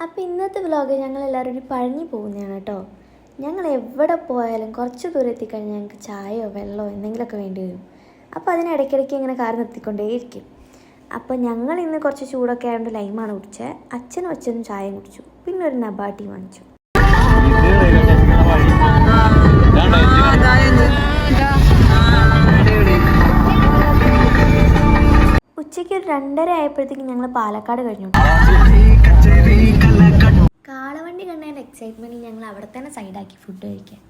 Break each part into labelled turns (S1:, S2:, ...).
S1: അപ്പോൾ ഇന്നത്തെ വ്ലോഗ് ഞങ്ങളെല്ലാവരും ഒരു പഴനി പോകുന്നതാണ് കേട്ടോ. ഞങ്ങൾ എവിടെ പോയാലും കുറച്ച് ദൂരം എത്തിക്കഴിഞ്ഞാൽ ഞങ്ങൾക്ക് ചായയോ വെള്ളമോ എന്തെങ്കിലുമൊക്കെ വേണ്ടി വരും. അപ്പോൾ അതിനിടയ്ക്കിടയ്ക്ക് ഇങ്ങനെ കാർ നിർത്തിക്കൊണ്ടേയിരിക്കും. അപ്പോൾ ഞങ്ങൾ ഇന്ന് കുറച്ച് ചൂടൊക്കെ ആയതുകൊണ്ട് ലൈമാണ് കുടിച്ചത്. അച്ഛനും അച്ഛനും ചായയും കുടിച്ചു, പിന്നെ ഒരു നബാട്ടി വാങ്ങിച്ചു. ഉച്ചയ്ക്ക് ഒരു 2:30 ആയപ്പോഴത്തേക്കും ഞങ്ങൾ പാലക്കാട് കഴിഞ്ഞു. കാളവണ്ടി കണ്ടതിൻ്റെ എക്സൈറ്റ്മെൻറ്റിൽ ഞങ്ങൾ അവിടെ തന്നെ സൈഡാക്കി ഫുഡ് കഴിക്കാൻ.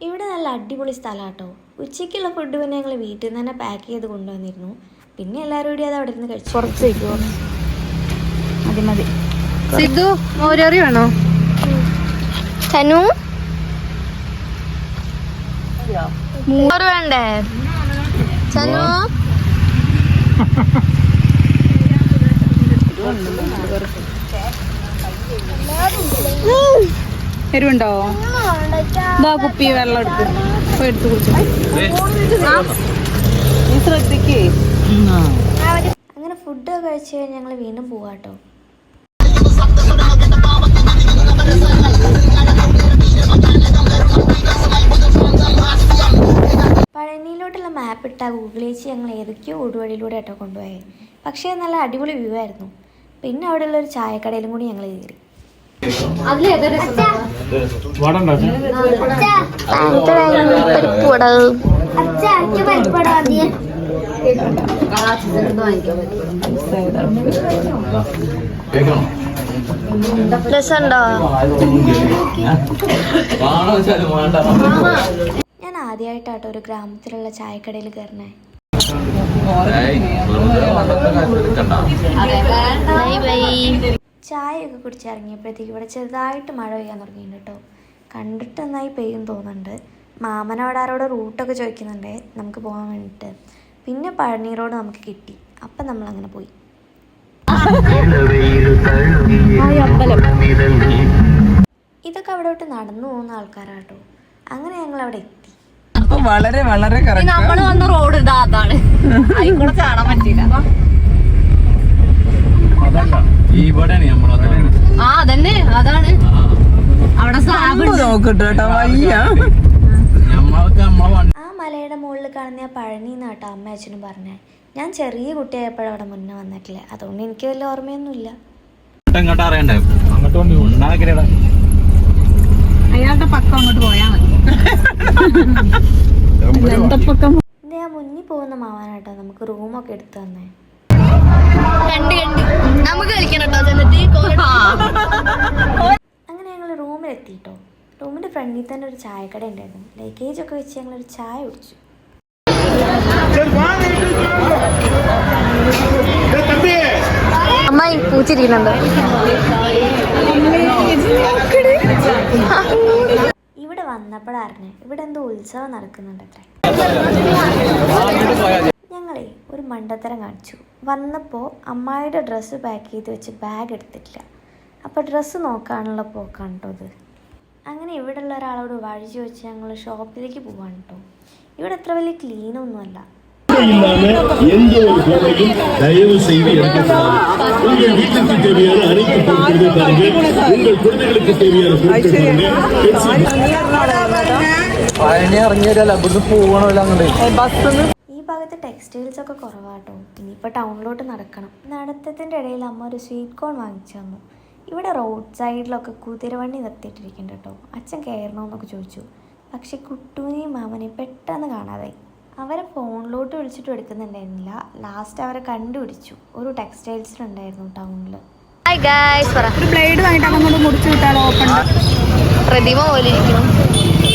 S1: ഇവിടെ നല്ല അടിപൊളി സ്ഥലം കേട്ടോ. ഉച്ചയ്ക്കുള്ള ഫുഡ് പിന്നെ ഞങ്ങൾ വീട്ടിൽ നിന്ന് തന്നെ പാക്ക് ചെയ്ത് കൊണ്ടുവന്നിരുന്നു. പിന്നെ എല്ലാവരും കൂടി അത് അവിടെ നിന്ന് കഴിച്ചു.
S2: പുറത്തേക്കോ മതി മതി. സിദ്ധു മോരറി വേണോ?
S1: ചനു മോര് വേണ്ടേ? ചനു
S2: എരിവുണ്ടോ? ഇതാ കുപ്പി വെള്ളം എടുത്ത് കുടിച്ചു. നീ ശ്രദ്ധിക്കേ.
S1: അങ്ങനെ ഫുഡ് കഴിച്ച് കഴിഞ്ഞ് ഞങ്ങൾ വീണ്ടും പോവാട്ടോ. പഴനിയിലോട്ടുള്ള മാപ്പ് ഇട്ടാൽ ഗൂഗിൾ വെച്ച് ഞങ്ങൾ ഏതൊക്കെയോ ഊടുവഴിയിലൂടെ കേട്ടോ കൊണ്ടുപോയത്. പക്ഷേ നല്ല അടിപൊളി വ്യൂ ആയിരുന്നു. പിന്നെ അവിടെയുള്ള ഒരു ചായക്കടയിലും കൂടി ഞങ്ങൾ കയറി. ഞാൻ ആദ്യമായിട്ടാട്ടോ ഒരു ഗ്രാമത്തിലുള്ള ചായക്കടയിൽ കയറണേ. ചായയൊക്കെ കുടിച്ചിറങ്ങിയപ്പോഴത്തേക്ക് ഇവിടെ ചെറുതായിട്ട് മഴ പെയ്യാൻ തുടങ്ങിയിട്ടുണ്ട് കേട്ടോ. കണ്ടിട്ട് നന്നായി പെയ്യും തോന്നുന്നുണ്ട്. മാമനോട് ആരോട് റൂട്ടൊക്കെ ചോദിക്കുന്നുണ്ട് നമുക്ക് പോകാൻ വേണ്ടിയിട്ട്. പിന്നെ പഴനി റോഡ് നമുക്ക് കിട്ടി. അപ്പം നമ്മളങ്ങനെ പോയി. ഇതൊക്കെ അവിടോട്ട് നടന്നു പോകുന്ന ആൾക്കാരാട്ടോ. അങ്ങനെ ഞങ്ങൾ അവിടെ എത്തി.
S2: വളരെ വളരെ
S3: നമ്മള് വന്ന റോഡ് ഇതാ, അതാണ്. അതിക്കൂടെ ചാടാൻ പറ്റില്ല. ആ അതന്നെ, അതാണ് അവിടെ
S2: നോക്കട്ടോ.
S1: ആ മലയുടെ മുകളിൽ കാണുന്ന ആ പഴനി എന്നാട്ടോ അമ്മ അച്ഛനും പറഞ്ഞേ. ഞാൻ ചെറിയ കുട്ടിയായപ്പോഴും അവിടെ മുന്നേ വന്നിട്ടില്ല, അതുകൊണ്ട് എനിക്ക് വലിയ ഓർമ്മയൊന്നുമില്ല.
S3: അയാളുടെ പക്കം അങ്ങോട്ട് പോയാ മതി.
S1: ആ മുന്നിൽ പോകുന്ന മാവാനാട്ടോ നമുക്ക് റൂമൊക്കെ എടുത്തു തന്നേ. അങ്ങനെ ഞങ്ങൾ റൂമിലെത്തിട്ടോ. റൂമിന്റെ ഫ്രണ്ടിൽ തന്നെ ഒരു ചായക്കട ഉണ്ടായിരുന്നു. ലഗേജ് ഒക്കെ വെച്ച് ഞങ്ങളൊരു ചായ കുടിച്ചു. അമ്മായി പൂച്ചിരിക്കുന്നുണ്ടോ? ഇവിടെ വന്നപ്പോഴറിഞ്ഞ് ഇവിടെ എന്തോ ഉത്സവം നടക്കുന്നുണ്ടത്രേ. ഞങ്ങളെ ഒരു മണ്ടത്തരം കാണിച്ചു. വന്നപ്പോൾ അമ്മായിയുടെ ഡ്രസ്സ് പാക്ക് ചെയ്ത് വെച്ച് ബാഗ് എടുത്തിട്ടില്ല. അപ്പോൾ ഡ്രസ്സ് നോക്കാനുള്ള പോക്കാണ് കേട്ടോ ഇത്. അങ്ങനെ ഇവിടെ ഉള്ള ഒരാളോട് വഴി ചോദിച്ച് ഞങ്ങൾ ഷോപ്പിലേക്ക് പോവാണ് കേട്ടോ. ഇവിടെ അത്ര വലിയ ക്ലീനൊന്നുമല്ല. ഈ ഭാഗത്ത് ടെക്സ്റ്റൈൽസ് ഒക്കെ കുറവാട്ടോ. ഇനിയിപ്പോൾ ടൗണിലോട്ട് നടക്കണം. നടത്തത്തിൻ്റെ ഇടയിൽ അമ്മ ഒരു സ്വീറ്റ് കോൺ വാങ്ങിച്ചു തന്നു. ഇവിടെ റോഡ് സൈഡിലൊക്കെ കുതിരവണ്ടി നിർത്തിയിട്ടിരിക്കുന്നുണ്ട് കേട്ടോ. അച്ഛൻ കയറണമെന്നൊക്കെ ചോദിച്ചു. പക്ഷെ കുട്ടൂനെയും മാമനെയും പെട്ടെന്ന് കാണാതായി. അവരെ ഫോണിലോട്ട് വിളിച്ചിട്ടും എടുക്കുന്നുണ്ടായിരുന്നില്ല. ലാസ്റ്റ് അവരെ കണ്ടുപിടിച്ചു. ഒരു ടെക്സ്റ്റൈൽസിലുണ്ടായിരുന്നു ടൗണിൽ.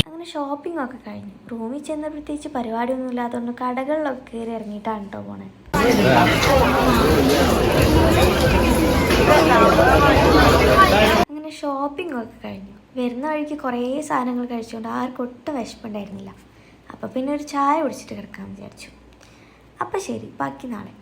S1: അങ്ങനെ ഷോപ്പിംഗ് ഒക്കെ കഴിഞ്ഞു. റൂമിൽ ചെന്ന പ്രത്യേകിച്ച് പരിപാടിയൊന്നും ഇല്ലാത്തതുകൊണ്ട് കടകളിലൊക്കെ കയറി ഇറങ്ങിയിട്ടാണ് കേട്ടോ പോണേ. അങ്ങനെ ഷോപ്പിംഗ് ഒക്കെ കഴിഞ്ഞു. വരുന്ന വഴിക്ക് കുറേ സാധനങ്ങൾ കഴിച്ചുകൊണ്ട് ആർക്കും ഒട്ടും വിശപ്പുണ്ടായിരുന്നില്ല. അപ്പോൾ പിന്നെ ഒരു ചായ കുടിച്ചിട്ട് കിടക്കാമെന്ന് വിചാരിച്ചു. അപ്പോൾ ശരി, ബാക്കി നാളെ.